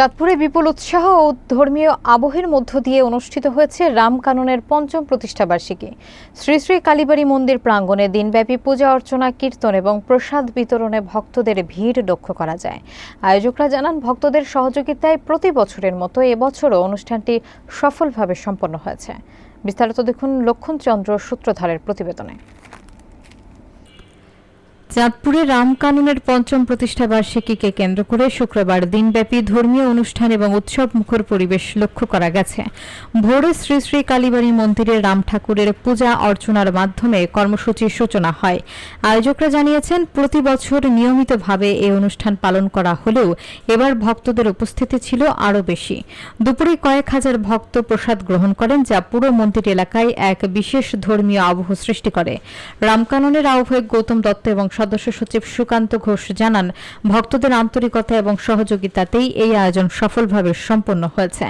চাঁদপুরে বিপুল উৎসাহ ও ধর্মীয় আবহের মধ্য দিয়ে অনুষ্ঠিত হয়েছে রামকাননের পঞ্চম প্রতিষ্ঠাবার্ষিকী। শ্রী শ্রী কালীবাড়ি মন্দির প্রাঙ্গণে দিনব্যাপী পূজা অর্চনা, কীর্তন এবং প্রসাদ বিতরণে ভক্তদের ভিড় লক্ষ্য করা যায়। আয়োজকরা জানান, ভক্তদের সহযোগিতায় প্রতি বছরের মতো এবছরও অনুষ্ঠানটি সফলভাবে সম্পন্ন হয়েছে। বিস্তারিত দেখুন লক্ষণচন্দ্র সূত্রধরের প্রতিবেদনে। চাঁদপুরে রামকাননের পঞ্চম প্রতিষ্ঠাবার্ষিকীকে কেন্দ্র করে শুক্রবার দিনব্যাপী ধর্মীয় অনুষ্ঠান এবং উৎসব মুখর পরিবেশ লক্ষ্য করা গেছে। ভোরে শ্রী শ্রী কালীবাড়ি মন্দিরে রাম ঠাকুরের পূজা অর্চনার মাধ্যমে কর্মসূচির সূচনা হয়। আয়োজকরা জানিয়েছেন, প্রতি বছর নিয়মিতভাবে এই অনুষ্ঠান পালন করা হলেও এবার ভক্তদের উপস্থিতি ছিল আরও বেশি। দুপুরে কয়েক হাজার ভক্ত প্রসাদ গ্রহণ করেন, যা পুরো মন্দির এলাকায় এক বিশেষ ধর্মীয় আবহ সৃষ্টি করে। রামকাননের আহ্বায়ক গৌতম দত্ত এবং সদস্য সচিব সুকান্ত ঘোষ জানান, ভক্তদের আন্তরিকতা এবং সহযোগিতাতেই এই আয়োজন সফলভাবে সম্পন্ন হয়েছে।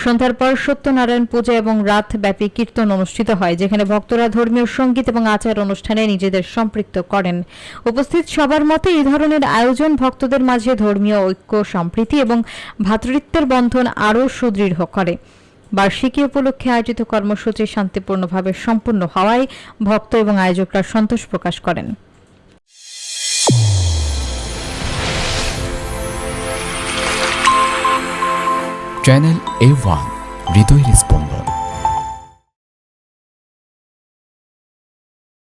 সন্ধ্যার পর সত্যনারায়ণ পূজা এবং রাতব্যাপী কীর্তন অনুষ্ঠিত হয়, যেখানে ভক্তরা ধর্মীয় সঙ্গীত এবং আচার অনুষ্ঠানে নিজেদের সম্পৃক্ত করেন। উপস্থিত সবার মতে এই ধরনের আয়োজন ভক্তদের মাঝে ধর্মীয় ঐক্য, সম্প্রীতি এবং ভ্রাতৃত্বের বন্ধন আরও সুদৃঢ় করে। বার্ষিকী উপলক্ষে আয়োজিত কর্মসূচি শান্তিপূর্ণভাবে সম্পন্ন হওয়ায় ভক্ত এবং আয়োজকরা সন্তোষ প্রকাশ করেন। চ্যানেল A1 হৃদয়ের স্পন্দন।